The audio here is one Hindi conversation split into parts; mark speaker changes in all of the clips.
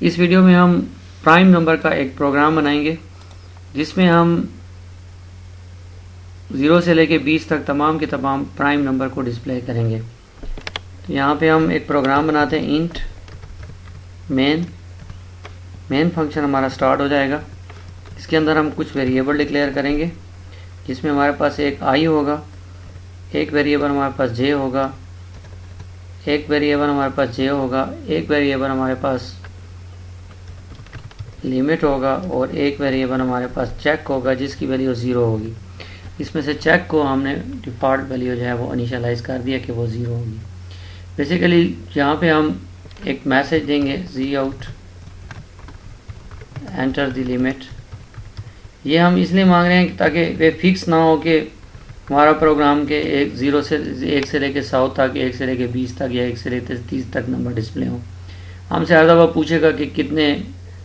Speaker 1: इस वीडियो में हम प्राइम नंबर का एक प्रोग्राम बनाएंगे जिसमें हम 0 से लेके 20 तक तमाम के तमाम प्राइम नंबर को डिस्प्ले करेंगे। तो यहाँ पे हम एक प्रोग्राम बनाते हैं इंट मेन फंक्शन हमारा स्टार्ट हो जाएगा। इसके अंदर हम कुछ वेरिएबल डिक्लेयर करेंगे जिसमें हमारे पास एक i होगा, एक वेरिएबल हमारे पास j होगा, एक वेरिएबल हमारे पास j होगा, एक वेरिएबल हमारे पास लिमिट होगा और एक वेरिएबल हमारे पास चेक होगा जिसकी वैल्यू 0 होगी। इसमें से चेक को हमने डिफ़ॉल्ट वैल्यू जो है वो इनिशियलाइज कर दिया कि वो 0 होगी। बेसिकली यहाँ पे हम एक मैसेज देंगे जी आउट एंटर द लिमिट। ये हम इसलिए मांग रहे हैं ताकि वे फिक्स ना हो कि हमारा प्रोग्राम के 1 से लेके 100 तक, 1 से लेके 20 तक या 1 से लेके 30 तक नंबर डिस्प्ले हो। हमसे हर दफ़ा पूछेगा कि कितने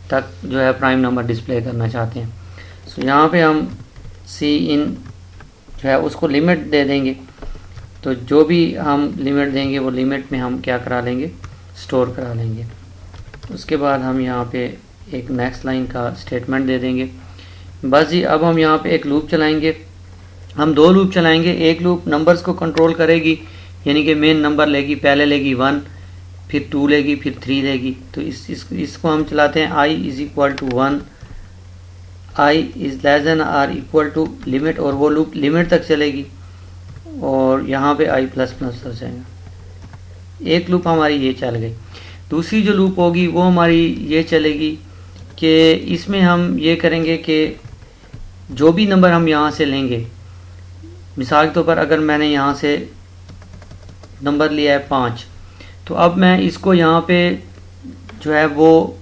Speaker 1: तक जो है प्राइम नंबर डिस्प्ले करना चाहते हैं। सो यहाँ पे हम सी इन जो है उसको लिमिट दे देंगे। तो जो भी हम लिमिट देंगे वो लिमिट में हम क्या करा लेंगे, स्टोर करा लेंगे। उसके बाद हम यहाँ पे एक नेक्स्ट लाइन का स्टेटमेंट दे देंगे। बस जी, अब हम यहाँ पे एक लूप चलाएंगे। हम 2 लूप चलाएंगे। एक लूप नंबर्स को कंट्रोल करेगी, यानी कि मेन नंबर लेगी, पहले लेगी 1, फिर 2 लेगी, फिर 3 लेगी। तो इसको हम चलाते हैं i is equal to 1, i is less than or equal to limit, और वो लूप लिमिट तक चलेगी और यहाँ पे i प्लस प्लस हो जाएगा। एक लूप हमारी ये चल गई। दूसरी जो लूप होगी वो हमारी ये चलेगी कि इसमें हम ये करेंगे कि जो भी नंबर हम यहाँ से लेंगे, मिसाल के तौर पर अगर मैंने यहाँ से नंबर लिया है 5, तो अब मैं इसको यहाँ पे जो है वो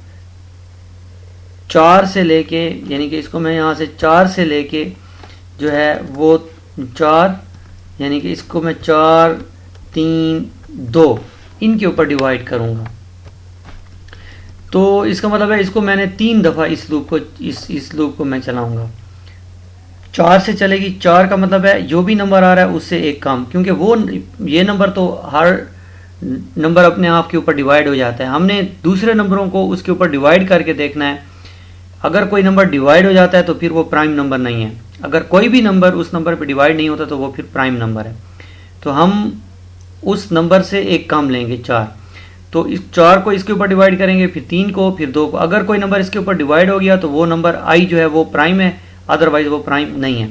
Speaker 1: 4 से लेके, यानी कि इसको मैं यहाँ से 4 से लेके जो है वो 4, यानी कि इसको मैं 4, 3, 2 इनके ऊपर डिवाइड करूँगा। तो इसका मतलब है इसको मैंने 3 दफ़ा इस लूप को मैं चलाऊँगा। 4 से चलेगी। 4 का मतलब है जो भी नंबर आ रहा है उससे एक कम, क्योंकि वो ये नंबर तो हर नंबर अपने आप के ऊपर डिवाइड हो जाता है। हमने दूसरे नंबरों को उसके ऊपर डिवाइड करके देखना है। अगर कोई नंबर डिवाइड हो जाता है तो फिर वो प्राइम नंबर नहीं है। अगर कोई भी नंबर उस नंबर पे डिवाइड नहीं होता तो वो फिर प्राइम नंबर है। तो हम उस नंबर से एक कम लेंगे 4। तो इस 4 को इसके ऊपर डिवाइड करेंगे, फिर 3 को, फिर 2 को। अगर कोई नंबर इसके ऊपर डिवाइड हो गया तो वो नंबर i जो है वो प्राइम है, अदरवाइज वो प्राइम नहीं है।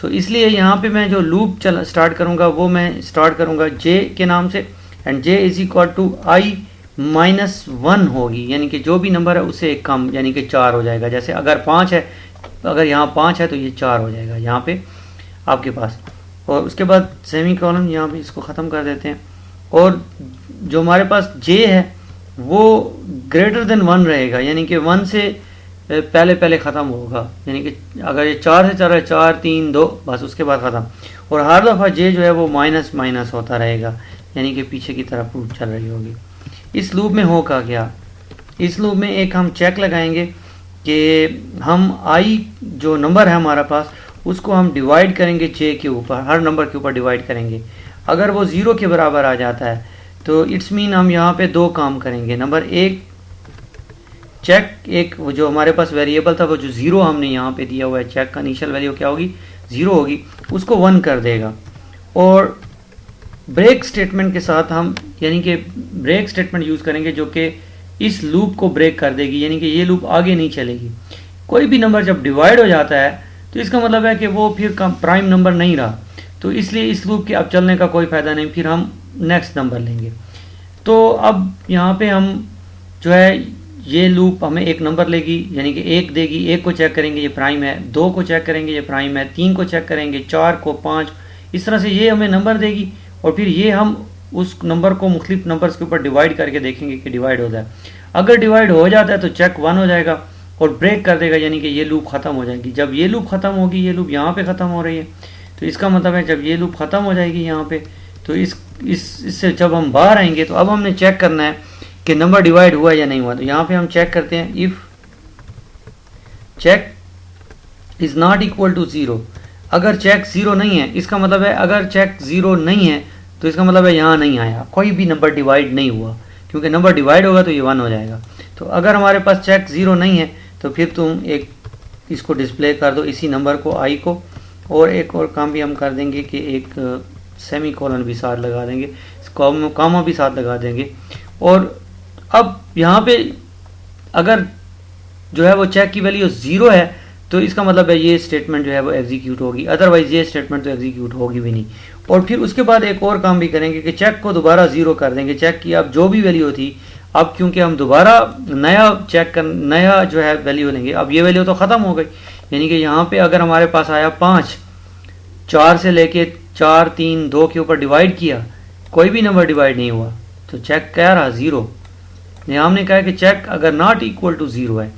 Speaker 1: सो इसलिए यहाँ पे मैं जो लूप स्टार्ट करूँगा वो मैं स्टार्ट करूँगा j के नाम से, and j is equal to i minus 1 होगी, यानी कि जो भी नंबर है उससे एक कम, यानी कि 4 हो जाएगा। जैसे अगर 5 है, अगर यहाँ 5 है तो ये 4 हो जाएगा यहाँ पे आपके पास। और उसके बाद सेमी कॉलन यहाँ पे इसको ख़त्म कर देते हैं, और जो हमारे पास j है वो ग्रेटर देन 1 रहेगा, यानी कि 1 से पहले ख़त्म होगा। यानी कि अगर ये 4 से चल रहा है 4, 3, 2, बस उसके बाद ख़त्म। और हर दफ़ा j जो है वो माइनस माइनस होता रहेगा, यानी कि पीछे की तरफ लूप चल रही होगी। इस लूप में होगा क्या, इस लूप में एक हम चेक लगाएंगे कि हम i जो नंबर है हमारा पास उसको हम डिवाइड करेंगे j के ऊपर, हर नंबर के ऊपर डिवाइड करेंगे। अगर वो 0 के बराबर आ जाता है तो इट्स मीन हम यहाँ पे 2 काम करेंगे। नंबर 1, चेक एक जो हमारे पास वेरिएबल था वो जो 0 हमने यहाँ पे दिया हुआ है, चेक का इनिशियल वैल्यू क्या होगी, 0 होगी, उसको 1 कर देगा। और ब्रेक स्टेटमेंट के साथ हम, यानी कि ब्रेक स्टेटमेंट यूज़ करेंगे जो कि इस लूप को ब्रेक कर देगी, यानी कि ये लूप आगे नहीं चलेगी। कोई भी नंबर जब डिवाइड हो जाता है तो इसका मतलब है कि वो फिर प्राइम नंबर नहीं रहा, तो इसलिए इस लूप के अब चलने का कोई फ़ायदा नहीं, फिर हम नेक्स्ट नंबर लेंगे। तो अब यहाँ पे हम जो है ये लूप हमें एक नंबर लेगी, यानी कि 1 देगी, 1 को चेक करेंगे ये प्राइम है, 2 को चेक करेंगे ये प्राइम है, 3 को चेक करेंगे, 4 को, 5, इस तरह से ये हमें नंबर देगी। और फिर ये हम उस नंबर को मुख्तलिफ नंबर्स के ऊपर डिवाइड करके देखेंगे कि डिवाइड हो जाए। अगर डिवाइड हो जाता है तो चेक 1 हो जाएगा और ब्रेक कर देगा, यानी कि ये लूप ख़त्म हो जाएगी। जब ये लूप ख़त्म होगी, ये लूप यहाँ पे ख़त्म हो रही है, तो इसका मतलब है जब ये लूप ख़त्म हो जाएगी यहाँ पे, तो इससे जब हम बाहर आएंगे तो अब हमने चेक करना है कि नंबर डिवाइड हुआ या नहीं हुआ। तो यहाँ पे हम चेक करते हैं, if check is not equal to 0। अगर चेक 0 नहीं है, इसका मतलब है अगर चेक 0 नहीं है तो इसका मतलब है यहाँ नहीं आया, कोई भी नंबर डिवाइड नहीं हुआ, क्योंकि नंबर डिवाइड होगा तो ये 1 हो जाएगा। तो अगर हमारे पास चेक 0 नहीं है तो फिर तुम एक इसको डिस्प्ले कर दो, इसी नंबर को आई को, और एक और काम भी हम कर देंगे कि एक सेमी कॉलन भी साथ लगा देंगे, कॉमा भी साथ लगा देंगे। और अब यहाँ पे अगर जो है वो चेक की वैल्यू 0 है तो इसका मतलब है ये स्टेटमेंट जो है वो एग्जीक्यूट होगी, अदरवाइज ये स्टेटमेंट तो एग्जीक्यूट होगी भी नहीं। और फिर उसके बाद एक और काम भी करेंगे कि चेक को दोबारा 0 कर देंगे। चेक की अब जो भी वैल्यू थी, अब क्योंकि हम दोबारा नया जो है वैल्यू लेंगे, अब ये वैल्यू तो ख़त्म हो गई, यानी कि यहाँ पे अगर हमारे पास आया 5, 4 से लेके 4, 3, 2 के ऊपर डिवाइड किया, कोई भी नंबर डिवाइड नहीं हुआ, तो चेक क्या रहा? 0। यहाँ हमने कहा कि चेक अगर नॉट इक्वल टू 0 है,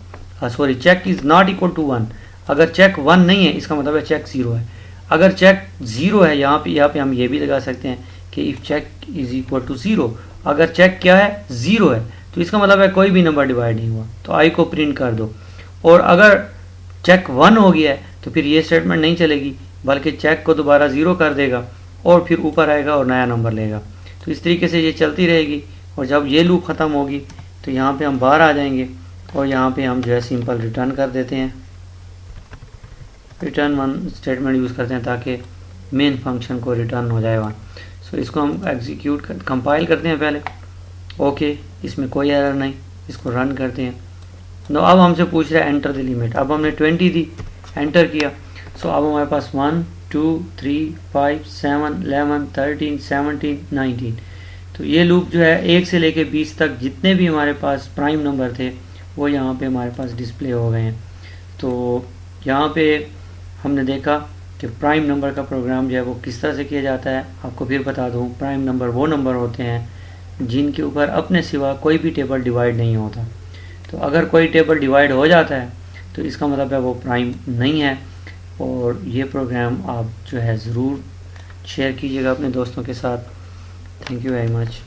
Speaker 1: sorry, check is not equal to 1। अगर चेक 1 नहीं है इसका मतलब है चेक 0 है। अगर चेक 0 है, यहाँ पे हम ये भी लगा सकते हैं कि if check is equal to 0, अगर चेक क्या है? 0 है, तो इसका मतलब है कोई भी नंबर डिवाइड नहीं हुआ, तो आई को प्रिंट कर दो। और अगर चेक 1 हो गया है तो फिर ये स्टेटमेंट नहीं चलेगी, बल्कि चेक को दोबारा 0 कर देगा और फिर ऊपर आएगा और नया नंबर लेगा। तो इस तरीके से ये चलती रहेगी, और जब ये लूप ख़त्म होगी तो यहाँ पे हम बाहर आ जाएंगे और यहाँ पे हम जो है सिंपल रिटर्न कर देते हैं। रिटर्न 1 स्टेटमेंट यूज़ करते हैं ताकि मेन फंक्शन को रिटर्न हो जाए 1। सो इसको हम कंपाइल करते हैं पहले। ओके, इसमें कोई एरर नहीं, इसको रन करते हैं। तो अब हमसे पूछ रहा है एंटर द लिमिट। अब हमने 20 दी, एंटर किया। सो अब हमारे पास 1, 2, 3, 5, 7, 11, 13, 17, 19। तो ये लूप जो है 1 से लेके 20 तक जितने भी हमारे पास प्राइम नंबर थे वो यहाँ पे हमारे पास डिस्प्ले हो गए हैं। तो यहाँ पे हमने देखा कि प्राइम नंबर का प्रोग्राम जो है वो किस तरह से किया जाता है। आपको फिर बता दूँ, प्राइम नंबर वो नंबर होते हैं जिनके ऊपर अपने सिवा कोई भी टेबल डिवाइड नहीं होता। तो अगर कोई टेबल डिवाइड हो जाता है तो इसका मतलब है वो प्राइम नहीं है। और ये प्रोग्राम आप जो है ज़रूर शेयर कीजिएगा अपने दोस्तों के साथ। Thank you very much.